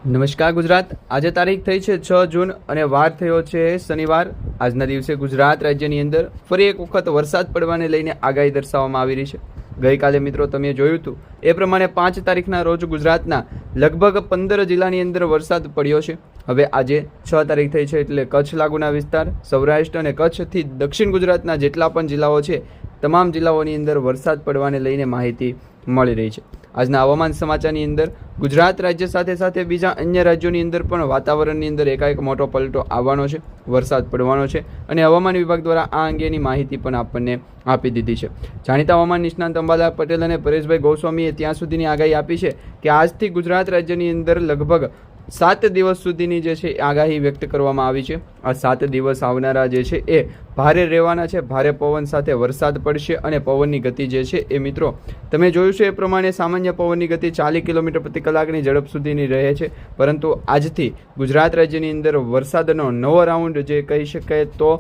નમસ્કાર ગુજરાત। આજે તારીખ થઈ છે 6 જૂન અને વાર થયો છે શનિવાર। આજના દિવસે ગુજરાત રાજ્યની અંદર ફરી એક વખત વરસાદ પડવાને લઈને આગાહી દર્શાવવામાં આવી રહી છે। ગઈકાલે મિત્રો તમે જોયું હતું એ પ્રમાણે 5 તારીખના રોજ ગુજરાતના લગભગ 15 જિલ્લાની અંદર વરસાદ પડ્યો છે। હવે આજે 6 તારીખ થઈ છે એટલે કચ્છ લાગુના વિસ્તાર, સૌરાષ્ટ્ર અને કચ્છથી દક્ષિણ ગુજરાતના જેટલા પણ જિલ્લાઓ છે તમામ જિલ્લાઓની અંદર વરસાદ પડવાને લઈને માહિતી મળી રહી છે। આજના હવામાન સમાચારની અંદર ગુજરાત રાજ્ય સાથે સાથે બીજા અન્ય રાજ્યોની અંદર પણ વાતાવરણની અંદર એકાએક મોટો પલટો આવવાનો છે, વરસાદ પડવાનો છે અને હવામાન વિભાગ દ્વારા આ અંગેની માહિતી પણ આપણને આપી દીધી છે। જાણીતા હવામાન નિષ્ણાંત અંબાલાલ પટેલ અને પરેશભાઈ ગોસ્વામીએ ત્યાં સુધીની આગાહી આપી છે કે આજથી ગુજરાત રાજ્યની અંદર લગભગ 7 દિવસ સુધીની જે છે આગાહી વ્યક્ત કરવામાં આવી છે। આ 7 દિવસ આવનારા જે છે એ ભારે રહેવાના છે, ભારે પવન સાથે વરસાદ પડશે અને પવનની ગતિ જે છે એ મિત્રો તમે જોયું છે એ પ્રમાણે સામાન્ય પવનની ગતિ 40 કિલોમીટર પ્રતિ કલાકની ઝડપ સુધીની રહે છે, પરંતુ આજથી ગુજરાત રાજ્યની અંદર વરસાદનો નવો રાઉન્ડ જે કહી શકાય તો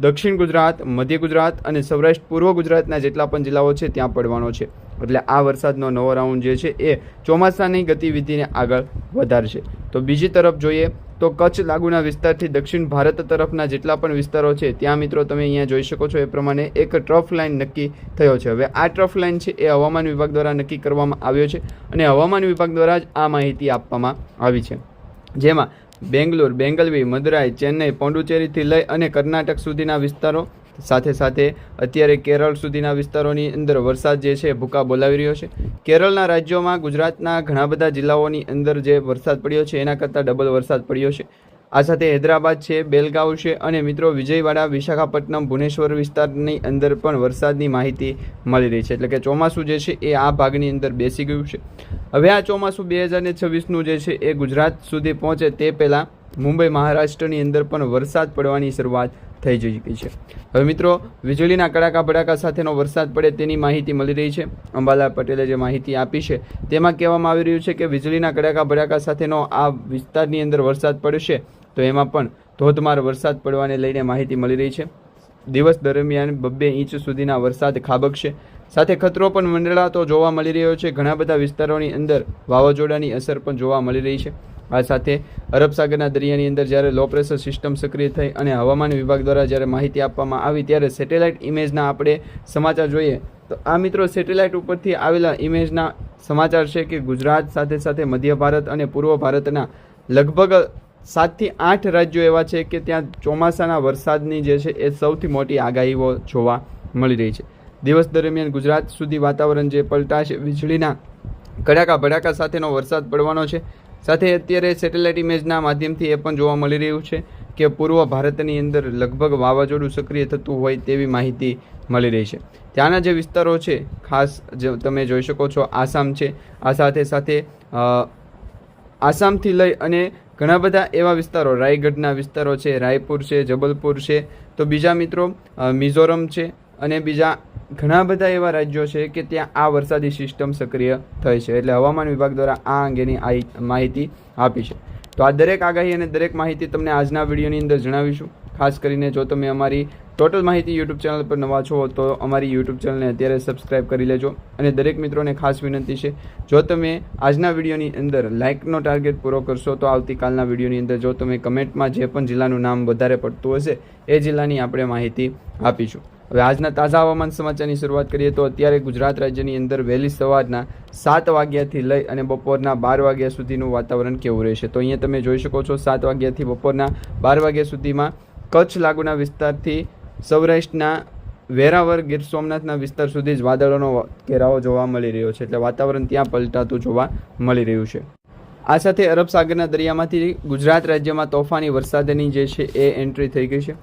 દક્ષિણ ગુજરાત, મધ્ય ગુજરાત અને સૌરાષ્ટ્ર પૂર્વ ગુજરાતના જેટલા પણ જિલ્લાઓ છે ત્યાં પડવાનો છે। એટલે આ વરસાદનો નવો રાઉન્ડ જે છે એ ચોમાસાની ગતિવિધિને આગળ વધારશે। તો બીજી તરફ જોઈએ તો કચ્છ લાગુના વિસ્તારથી દક્ષિણ ભારત તરફના જેટલા પણ વિસ્તારો છે ત્યાં મિત્રો તમે અહીંયા જોઈ શકો છો એ પ્રમાણે એક ટ્રફ લાઇન નક્કી થયો છે। હવે આ ટ્રફ લાઇન છે એ હવામાન વિભાગ દ્વારા નક્કી કરવામાં આવ્યો છે અને હવામાન વિભાગ દ્વારા જ આ માહિતી આપવામાં આવી છે, જેમાં બેંગ્લોર, બેંગલવી, મદુરાઈ, ચેન્નઈ, પોંડુચેરીથી લઈ અને કર્ણાટક સુધીના વિસ્તારો સાથે સાથે અત્યારે કેરળ સુધીના વિસ્તારોની અંદર વરસાદ જે છે ભૂકા બોલાવી રહ્યો છે। કેરળના રાજ્યોમાં ગુજરાતના ઘણા બધા જિલ્લાઓની અંદર જે વરસાદ પડ્યો છે એના કરતાં ડબલ વરસાદ પડ્યો છે। આ સાથે હૈદરાબાદ છે, બેલગાવ છે અને મિત્રો વિજયવાડા, વિશાખાપટ્ટનમ, ભુવનેશ્વર વિસ્તારની અંદર પણ વરસાદની માહિતી મળી રહી છે। એટલે કે ચોમાસું જે છે એ આ ભાગની અંદર બેસી ગયું છે। હવે આ ચોમાસું 2026નું જે છે એ ગુજરાત સુધી પહોંચે તે પહેલાં મુંબઈ, મહારાષ્ટ્રની અંદર પણ વરસાદ પડવાની શરૂઆત થઈ ચૂકી છે। હવે મિત્રો વીજળીના કડાકા ભડાકા સાથેનો વરસાદ પડે તેની માહિતી મળી રહી છે। અંબાલાલ પટેલે જે માહિતી આપી છે તેમાં કહેવામાં આવી રહ્યું છે કે વીજળીના કડાકા ભડાકા સાથેનો આ વિસ્તારની અંદર વરસાદ પડશે તો એમાં પણ ધોધમાર વરસાદ પડવાને લઈને માહિતી મળી રહી છે। દિવસ દરમિયાન 2 ઇંચ સુધીના વરસાદ ખાબકશે, સાથે ખતરો પણ મંડળાતો જોવા મળી રહ્યો છે। ઘણા બધા વિસ્તારોની અંદર વાવાઝોડાની અસર પણ જોવા મળી રહી છે। આ સાથે અરબ સાગરના દરિયાની અંદર જ્યારે લો પ્રેશર સિસ્ટમ સક્રિય થઈ અને હવામાન વિભાગ દ્વારા જ્યારે માહિતી આપવામાં આવી ત્યારે સેટેલાઇટ ઇમેજના આપણે સમાચાર જોઈએ તો આ મિત્રો સેટેલાઇટ ઉપરથી આવેલા ઇમેજના સમાચાર છે કે ગુજરાત સાથે સાથે મધ્ય ભારત અને પૂર્વ ભારતના લગભગ 7 થી 8 રાજ્યો એવા છે કે ત્યાં ચોમાસાના વરસાદની જે છે એ સૌથી મોટી આગાહીઓ જોવા મળી રહી છે। દિવસ દરમિયાન ગુજરાત સુધી વાતાવરણ જે પલટાશે, વીજળીના કડાકા ભડાકા સાથેનો વરસાદ પડવાનો છે। સાથે અત્યારે સેટેલાઇટ ઇમેજના માધ્યમથી એ પણ જોવા મળી રહ્યું છે કે પૂર્વ ભારતની અંદર લગભગ વાવાઝોડું સક્રિય થતું હોય તેવી માહિતી મળી રહી છે। ત્યાંના જે વિસ્તારો છે ખાસ જે તમે જોઈ શકો છો આસામ છે, આ સાથે સાથે આસામથી લઈ અને ઘણા બધા એવા વિસ્તારો, રાયગઢના વિસ્તારો છે, રાયપુર છે, જબલપુર છે, તો બીજા મિત્રો મિઝોરમ છે અને બીજા ઘણા બધા એવા રાજ્યો છે કે ત્યાં આ વરસાદી સિસ્ટમ સક્રિય થઈ છે। એટલે હવામાન વિભાગ દ્વારા આ અંગેની માહિતી આપી છે। તો આ દરેક આગાહી અને દરેક માહિતી તમને આજના વિડીયોની અંદર જણાવીશું। ખાસ કરીને જો તમે અમારી ટોટલ માહિતી યુટ્યુબ ચેનલ પર નવા છો તો અમારી યુટ્યુબ ચેનલને અત્યારે સબસ્ક્રાઈબ કરી લેજો અને દરેક મિત્રોને ખાસ વિનંતી છે જો તમે આજના વિડીયોની અંદર લાઇકનો ટાર્ગેટ પૂરો કરશો તો આવતીકાલના વિડીયોની અંદર જો તમે કમેન્ટમાં જે પણ જિલ્લાનું નામ વધારે પડતું હશે એ જિલ્લાની આપણે માહિતી આપીશું। હવે આજના તાજા હવામાન સમાચારની શરૂઆત કરીએ તો અત્યારે ગુજરાત રાજ્યની અંદર વહેલી સવારના 7 વાગ્યાથી લઈ અને બપોરના 12 વાગ્યા સુધીનું વાતાવરણ કેવું રહેશે તો અહીંયા તમે જોઈ શકો છો 7 વાગ્યાથી બપોરના 12 વાગ્યા સુધીમાં કચ્છ લાગુના વિસ્તારથી સૌરાષ્ટ્રના વેરાવળ, ગીર સોમનાથના વિસ્તાર સુધી જ વાદળોનો ઘેરાવો જોવા મળી રહ્યો છે। એટલે વાતાવરણ ત્યાં પલટાતું જોવા મળી રહ્યું છે। આ સાથે અરબ સાગરના દરિયામાંથી ગુજરાત રાજ્યમાં તોફાની વરસાદની જે છે એ એન્ટ્રી થઈ ગઈ છે।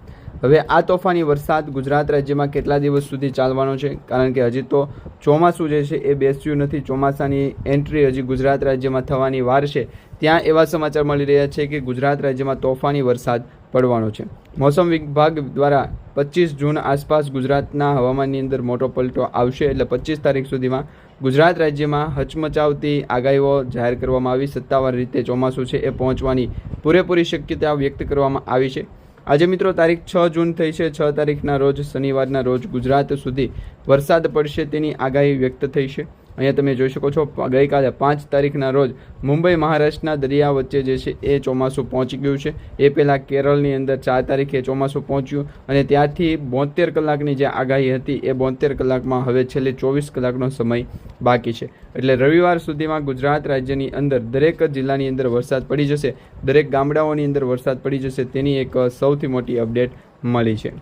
હવે આ તોફાની વરસાદ ગુજરાત રાજ્યમાં કેટલા દિવસ સુધી ચાલવાનો છે, કારણ કે હજી તો ચોમાસું જે છે એ બેસ્યું નથી, ચોમાસાની એન્ટ્રી હજી ગુજરાત રાજ્યમાં થવાની વાર છે। ત્યાં એવા સમાચાર મળી રહ્યા છે કે ગુજરાત રાજ્યમાં તોફાની વરસાદ પડવાનો છે। મોસમ વિભાગ દ્વારા 25 જૂન આસપાસ ગુજરાતના હવામાનની અંદર મોટો પલટો આવશે। એટલે 25 તારીખ સુધીમાં ગુજરાત રાજ્યમાં હચમચાવતી આગાહીઓ જાહેર કરવામાં આવી। સત્તાવાર રીતે ચોમાસું છે એ પહોંચવાની પૂરેપૂરી શક્યતા વ્યક્ત કરવામાં આવી છે। આજે મિત્રો તારીખ 6 જૂન થઈ છે। 6 તારીખના રોજ શનિવારના રોજ ગુજરાત સુધી વરસાદ પડશે તેની આગાહી વ્યક્ત થઈ છે। અહીંયા તમે જોઈ શકો છો ગઈકાલે 5 તારીખના રોજ મુંબઈ મહારાષ્ટ્રના દરિયા વચ્ચે જે છે એ ચોમાસું પહોંચી ગયું છે. એ પહેલાં કેરળની અંદર 4 તારીખે ચોમાસું પહોંચ્યું અને ત્યારથી 72 કલાકની જે આગાહી હતી એ 72 કલાકમાં હવે છેલ્લે 24 કલાકનો સમય બાકી છે. એટલે રવિવાર સુધીમાં ગુજરાત રાજ્યની અંદર દરેક જિલ્લાની અંદર વરસાદ પડી જશે, દરેક ગામડાઓની અંદર વરસાદ પડી જશે, તેની એક સૌથી મોટી અપડેટ મળી છે.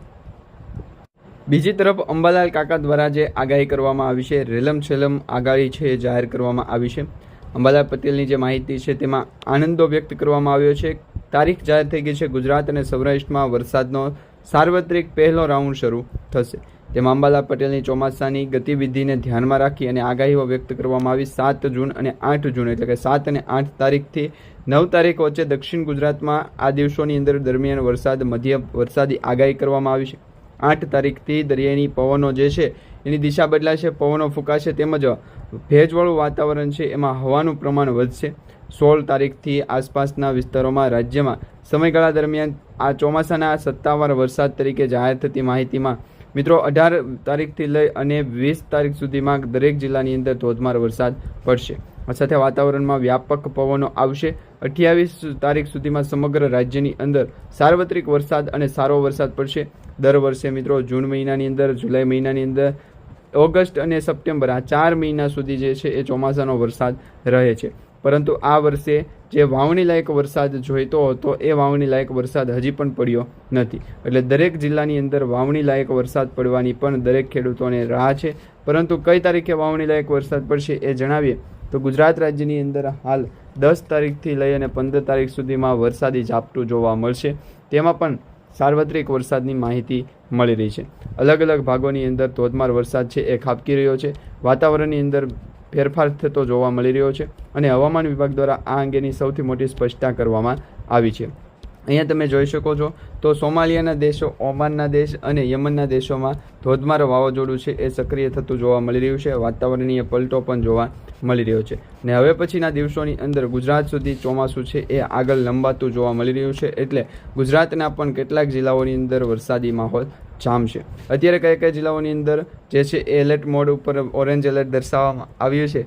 બીજી તરફ અંબાલાલ કાકા દ્વારા જે આગાહી કરવામાં આવી છે, રેલમ-છેલમ આગાહી છે એ જાહેર કરવામાં આવી છે. અંબાલાલ પટેલની જે માહિતી છે તેમાં આનંદો વ્યક્ત કરવામાં આવ્યો છે. તારીખ જાહેર થઈ ગઈ છે. ગુજરાત અને સૌરાષ્ટ્રમાં વરસાદનો સાર્વત્રિક પહેલો રાઉન્ડ શરૂ થશે. તેમાં અંબાલાલ પટેલની ચોમાસાની ગતિવિધિને ધ્યાનમાં રાખી અને આગાહીઓ વ્યક્ત કરવામાં આવી. 7 જૂન અને 8 જૂન એટલે કે 7 અને 8 તારીખથી 9 તારીખ વચ્ચે દક્ષિણ ગુજરાતમાં આ દિવસોની અંદર દરમિયાન વરસાદી આગાહી કરવામાં આવી છે. 8 તારીખથી દરિયાની પવનો જે છે એની દિશા બદલાશે, પવનો ફૂંકાશે, તેમજ ભેજવાળું વાતાવરણ છે એમાં હવાનું પ્રમાણ વધશે. 16 તારીખથી આસપાસના વિસ્તારોમાં રાજ્યમાં સમયગાળા દરમિયાન આ ચોમાસાના સત્તાવાર વરસાદ તરીકે જાહેર થતી માહિતીમાં મિત્રો 18 તારીખથી લઈ અને 20 તારીખ સુધીમાં દરેક જિલ્લાની અંદર ધોધમાર વરસાદ પડશે. આ સાથે વાતાવરણમાં વ્યાપક પવનો આવશે. 28 તારીખ સુધીમાં સમગ્ર રાજ્યની અંદર સાર્વત્રિક વરસાદ અને સારો વરસાદ પડશે. દર વર્ષે મિત્રો જૂન મહિનાની અંદર, જુલાઈ મહિનાની અંદર, ઓગસ્ટ અને સપ્ટેમ્બર આ 4 મહિના સુધી જે છે એ ચોમાસાનો વરસાદ રહે છે. પરંતુ આ વર્ષે જે વાવણી લાયક વરસાદ જોઈતો હતો એ વાવણી લાયક વરસાદ હજી પણ પડ્યો નથી. એટલે દરેક જિલ્લાની અંદર વાવણી લાયક વરસાદ પડવાની પણ દરેક ખેડૂતોને રાહ છે. પરંતુ કઈ તારીખે વાવણી લાયક વરસાદ પડશે એ જણાવીએ તો ગુજરાત રાજ્યની અંદર હાલ 10 તારીખથી લઈ અને 15 તારીખ સુધીમાં વરસાદી ઝાપટું જોવા મળશે. તેમાં પણ સાર્વત્રિક વરસાદની માહિતી મળી રહી છે. અલગ અલગ ભાગોની અંદર ધોધમાર વરસાદ છે એ ખાબકી રહ્યો છે. વાતાવરણની અંદર ફેરફાર થતો જોવા મળી રહ્યો છે અને હવામાન વિભાગ દ્વારા આ અંગેની સૌથી મોટી સ્પષ્ટતા કરવામાં આવી છે. અહીંયા તમે જોઈ શકો છો તો સોમાલિયાના દેશો, ઓમાનના દેશ અને યમનના દેશોમાં ધોધમાર વાવાઝોડું છે એ સક્રિય થતું જોવા મળી રહ્યું છે. વાતાવરણીય પલટો પણ જોવા મળી રહ્યો છે અને હવે પછીના દિવસોની અંદર ગુજરાત સુધી ચોમાસું છે એ આગળ લંબાતું જોવા મળી રહ્યું છે. એટલે ગુજરાતના પણ કેટલાક જિલ્લાઓની અંદર વરસાદી માહોલ જામશે. અત્યારે કયા કયા જિલ્લાઓની અંદર જે છે એ એલર્ટ મોડ ઉપર ઓરેન્જ એલર્ટ દર્શાવવામાં આવ્યું છે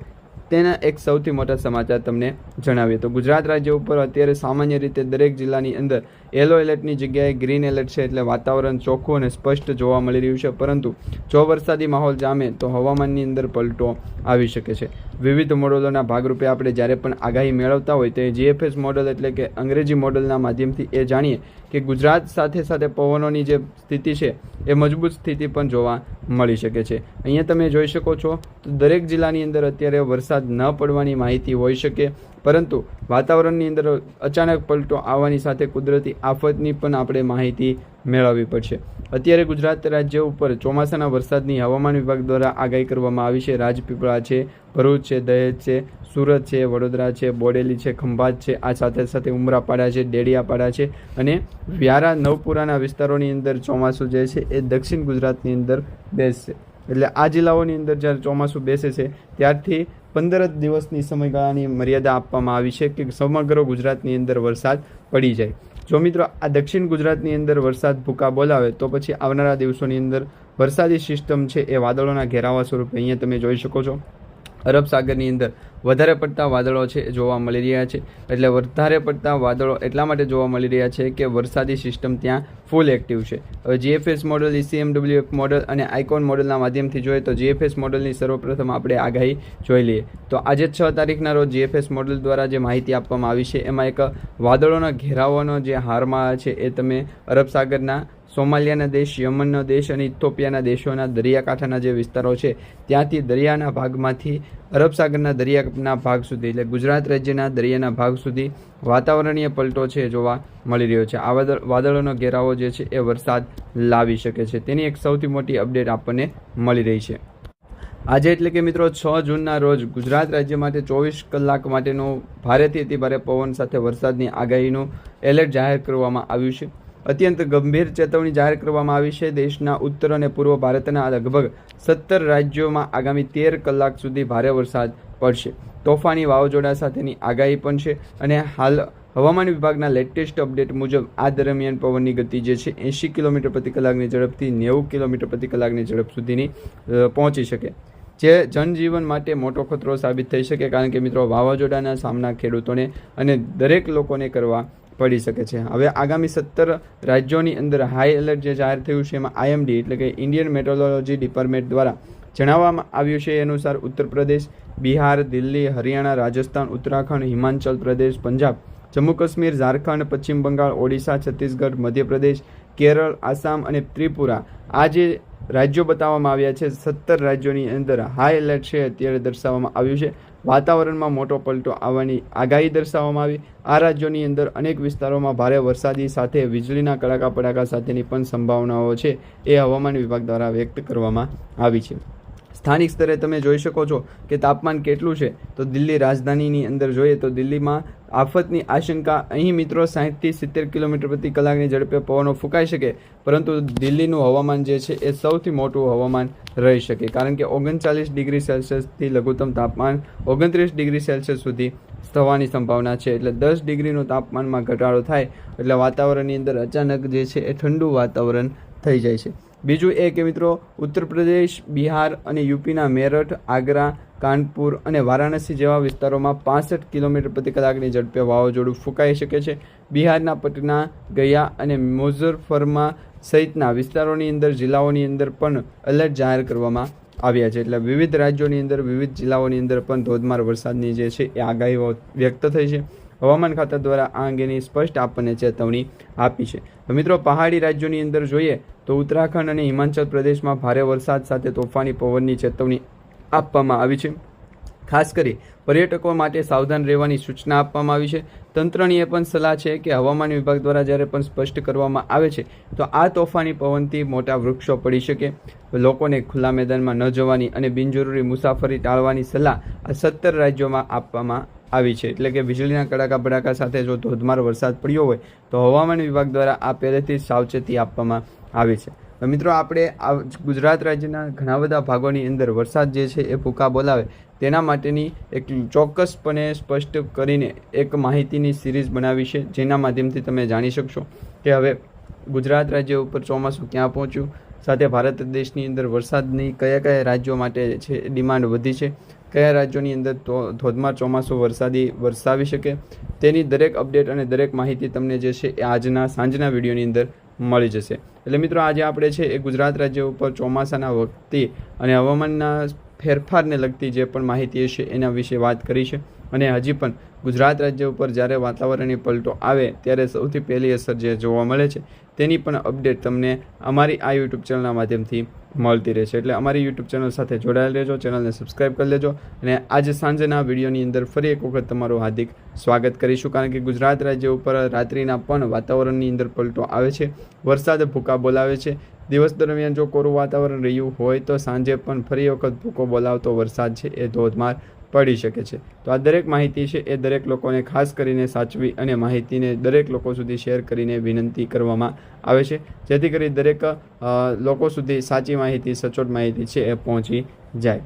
તેના એક સૌથી મોટા સમાચાર તમને જણાવીએ તો ગુજરાત રાજ્ય ઉપર અત્યારે સામાન્ય રીતે દરેક જિલ્લાની અંદર યલો એલર્ટની જગ્યાએ ગ્રીન એલર્ટ છે. એટલે વાતાવરણ ચોખ્ખું અને સ્પષ્ટ જોવા મળી રહ્યું છે. પરંતુ જો વરસાદી માહોલ જામે તો હવામાનની અંદર પલટો આવી શકે છે. વિવિધ મોડલોના ભાગરૂપે આપણે જ્યારે પણ આગાહી મેળવતા હોય તે જીએફએસ મોડલ એટલે કે અંગ્રેજી મોડલના માધ્યમથી એ જાણીએ કે ગુજરાત સાથે સાથે પવનોની જે સ્થિતિ છે એ મજબૂત સ્થિતિ પણ જોવા મળી શકે છે. અહીંયા તમે જોઈ શકો છો તો દરેક જિલ્લાની અંદર અત્યારે વરસાદ ન પડવાની માહિતી હોઈ શકે, પરંતુ વાતાવરણની અંદર અચાનક પલટો આવવાની સાથે કુદરતી આફતની પણ આપણે માહિતી મેળવવી પડશે. અત્યારે ગુજરાત રાજ્ય ઉપર ચોમાસાના વરસાદની હવામાન વિભાગ દ્વારા આગાહી કરવામાં આવી છે. રાજપીપળા છે, ભરૂચ છે, દહેજ છે, સુરત છે, વડોદરા છે, બોડેલી છે, ખંભાત છે, આ સાથે સાથે ઉમરાપાડા છે, ડેડિયાપાડા છે અને વ્યારા, નવપુરાના વિસ્તારોની અંદર ચોમાસું જે છે એ દક્ષિણ ગુજરાતની અંદર બેસશે. એટલે આ જિલ્લાઓની અંદર જ્યારે ચોમાસું બેસે છે ત્યારથી 15 દિવસની સમયગાળાની મર્યાદા આપવામાં આવી છે કે સમગ્ર ગુજરાતની અંદર વરસાદ પડી જાય. જો મિત્રો આ દક્ષિણ ગુજરાતની અંદર વરસાદ ભૂકા બોલાવે તો પછી આવનારા દિવસોની અંદર વરસાદી સિસ્ટમ છે એ વાદળોના ઘેરાવા સ્વરૂપે અહીંયા તમે જોઈ શકો છો અરબ સાગરની અંદર વધારે પડતા વાદળો છે જોવા મળી રહ્યા છે. એટલે વધારે પડતા વાદળો એટલા માટે જોવા મળી રહ્યા છે કે વરસાદી સિસ્ટમ ત્યાં ફૂલ એક્ટિવ છે. હવે જીએફએસ મોડલ, ECMWF મોડલ અને આઇકોન મોડલના માધ્યમથી જોઈએ તો જીએફએસ મોડલની સર્વપ્રથમ આપણે આગાહી જોઈ લઈએ તો આજે 6 તારીખના રોજ જીએફએસ મોડલ દ્વારા જે માહિતી આપવામાં આવી છે એમાં એક વાદળોના ઘેરાવાનો જે હારમાં છે એ તમે અરબ સાગરના, સોમાલિયાના દેશ, યમનનો દેશ અને ઇથોપિયાના દેશોના દરિયાકાંઠાના જે વિસ્તારો છે ત્યાંથી દરિયાના ભાગમાંથી અરબ સાગરના દરિયાના ભાગ સુધી એટલે ગુજરાત રાજ્યના દરિયાના ભાગ સુધી વાતાવરણીય પલટો છે જોવા મળી રહ્યો છે. આ વાદળોનો ઘેરાવો જે છે એ વરસાદ લાવી શકે છે. તેની એક સૌથી મોટી અપડેટ આપણને મળી રહી છે આજે. એટલે કે મિત્રો 6 જૂનના રોજ ગુજરાત રાજ્ય માટે 24 કલાક માટેનું ભારેથી અતિભારે પવન સાથે વરસાદની આગાહીનું એલર્ટ જાહેર કરવામાં આવ્યું છે. અત્યંત ગંભીર ચેતવણી જાહેર કરવામાં આવી છે. દેશના ઉત્તર અને પૂર્વ ભારતના લગભગ 17 રાજ્યોમાં આગામી 13 કલાક સુધી ભારે વરસાદ પડશે. તોફાની વાવાઝોડા સાથેની આગાહી પણ છે અને હાલ હવામાન વિભાગના લેટેસ્ટ અપડેટ મુજબ આ દરમિયાન પવનની ગતિ જે છે 80 કિલોમીટર પ્રતિ કલાકની ઝડપથી 90 કિલોમીટર પ્રતિ કલાકની ઝડપ સુધીની પહોંચી શકે. જે જનજીવન માટે મોટો ખતરો સાબિત થઈ શકે, કારણ કે મિત્રો વાવાઝોડાના સામના ખેડૂતોને અને દરેક લોકોને કરવા પડી શકે છે. હવે આગામી 17 રાજ્યોની અંદર હાઈ એલર્ટ જે જાહેર થયું છે એમાં IMD એટલે કે ઇન્ડિયન મેટ્રોલોજી ડિપાર્ટમેન્ટ દ્વારા જણાવવામાં આવ્યું છે એ અનુસાર ઉત્તર પ્રદેશ, બિહાર, દિલ્હી, હરિયાણા, રાજસ્થાન, ઉત્તરાખંડ, હિમાચલ પ્રદેશ, પંજાબ, જમ્મુ કાશ્મીર, ઝારખંડ, પશ્ચિમ બંગાળ, ઓડિશા, છત્તીસગઢ, મધ્યપ્રદેશ, કેરળ, આસામ અને ત્રિપુરા આ જે રાજ્યો બતાવવામાં આવ્યા છે 17 રાજ્યોની અંદર હાઈ એલર્ટ છે અત્યારે દર્શાવવામાં આવ્યું છે. વાતાવરણમાં મોટો પલટો આવવાની આગાહી દર્શાવવામાં આવી. આ રાજ્યોની અંદર અનેક વિસ્તારોમાં ભારે વરસાદી સાથે વીજળીના કડાકા પડાકા સાથેની પણ સંભાવનાઓ છે એ હવામાન વિભાગ દ્વારા વ્યક્ત કરવામાં આવી છે. સ્થાનિક સ્તરે તમે જોઈ શકો છો કે તાપમાન કેટલું છે. તો દિલ્હી રાજધાનીની અંદર જોઈએ તો દિલ્હીમાં આફતની આશંકા અહીં મિત્રો 60 થી 70 કિલોમીટર પ્રતિ કલાકની ઝડપે પવનો ફૂંકાઈ શકે, પરંતુ દિલ્હીનું હવામાન જે છે એ સૌથી મોટું હવામાન રહી શકે, કારણ કે 39 ડિગ્રી સેલ્સિયસથી લઘુત્તમ તાપમાન 29 ડિગ્રી સેલ્સિયસ સુધી થવાની સંભાવના છે. એટલે 10 ડિગ્રીનું તાપમાનમાં ઘટાડો થાય એટલે વાતાવરણની અંદર અચાનક જે છે એ ઠંડુ વાતાવરણ થઈ જાય છે. બીજું એ કે મિત્રો ઉત્તર પ્રદેશ, બિહાર અને યુપીના મેરઠ, આગ્રા, કાનપુર અને વારાણસી જેવા વિસ્તારોમાં 65 કિલોમીટર પ્રતિ કલાકની ઝડપે વાવાઝોડું ફૂંકાઈ શકે છે. બિહારના પટના, ગયા અને મુઝફ્ફરમાં સહિતના વિસ્તારોની અંદર જિલ્લાઓની અંદર પણ એલર્ટ જાહેર કરવામાં આવ્યા છે. એટલે વિવિધ રાજ્યોની અંદર વિવિધ જિલ્લાઓની અંદર પણ ધોધમાર વરસાદની જે છે એ આગાહીઓ વ્યક્ત થઈ છે. હવામાન ખાતા દ્વારા આ અંગેની સ્પષ્ટ આપણને ચેતવણી આપી છે. મિત્રો પહાડી રાજ્યોની અંદર જોઈએ તો ઉત્તરાખંડ અને હિમાચલ પ્રદેશમાં ભારે વરસાદ સાથે તોફાની પવનની ચેતવણી આપવામાં આવી છે. ખાસ કરી પર્યટકો માટે સાવધાન રહેવાની સૂચના આપવામાં આવી છે. તંત્રની એ પણ સલાહ છે કે હવામાન વિભાગ દ્વારા જ્યારે પણ સ્પષ્ટ કરવામાં આવે છે તો આ તોફાની પવનથી મોટા વૃક્ષો પડી શકે, લોકોને ખુલ્લા મેદાનમાં ન જવાની અને બિનજરૂરી મુસાફરી ટાળવાની સલાહ આ 17 રાજ્યોમાં આપવામાં આવી છે. એટલે કે વીજળીના કડાકા ભડાકા સાથે જો ધોધમાર વરસાદ પડ્યો હોય તો હવામાન વિભાગ દ્વારા આ પહેલેથી સાવચેતી આપવામાં આવી છે. મિત્રો આપણે ગુજરાત રાજ્યના ઘણા બધા ભાગોની અંદર વરસાદ જે છે એ ભૂકા બોલાવે તેના માટેની એક ચોક્કસપણે સ્પષ્ટ કરીને એક માહિતીની સિરીઝ બનાવી છે, જેના માધ્યમથી તમે જાણી શકશો કે હવે ગુજરાત રાજ્ય ઉપર ચોમાસું ક્યાં પહોંચ્યું, સાથે ભારત દેશની અંદર વરસાદની કયા કયા રાજ્યો માટે છે ડિમાન્ડ વધી છે, કયા રાજ્યોની અંદર ધોધમાર ચોમાસું વરસાવી શકે, તેની દરેક અપડેટ અને દરેક માહિતી તમને જે છે એ આજના સાંજના વિડીયોની અંદર મળી જશે. એટલે મિત્રો આજે આપણે છે એ ગુજરાત રાજ્ય ઉપર ચોમાસાના વખતે અને હવામાનના ફેરફારને લગતી જે પણ માહિતી છે એના વિશે વાત કરી છે. અને હજી પણ ગુજરાત રાજ્ય ઉપર જ્યારે વાતાવરણીય પલટો આવે ત્યારે સૌથી પહેલી અસર જે જોવા મળે છે તેની પણ અપડેટ તમને અમારી આ યુટ્યુબ ચેનલના માધ્યમથી મળતી રહેશે. એટલે અમારી યુટ્યુબ ચેનલ સાથે જોડાયેલ રહેજો, ચેનલને સબસ્ક્રાઈબ કરી લેજો. અને આજે સાંજના વિડીયોની અંદર ફરી એક વખત તમારું હાર્દિક સ્વાગત કરીશું, કારણ કે ગુજરાત રાજ્ય ઉપર રાત્રિના પણ વાતાવરણની અંદર પલટો આવે છે, વરસાદ ભૂકા બોલાવે છે. દિવસ દરમિયાન જો કોરું વાતાવરણ રહ્યું હોય તો સાંજે પણ ફરી વખત ભૂકો બોલાવતો વરસાદ છે એ ધોધમાર પડી શકે છે. તો આ દરેક માહિતી છે એ દરેક લોકોને ખાસ કરીને સાચવી અને માહિતીને દરેક લોકો સુધી શેર કરીને વિનંતી કરવામાં આવે છે, જેથી કરી દરેક લોકો સુધી સાચી માહિતી, સચોટ માહિતી છે એ પહોંચી જાય.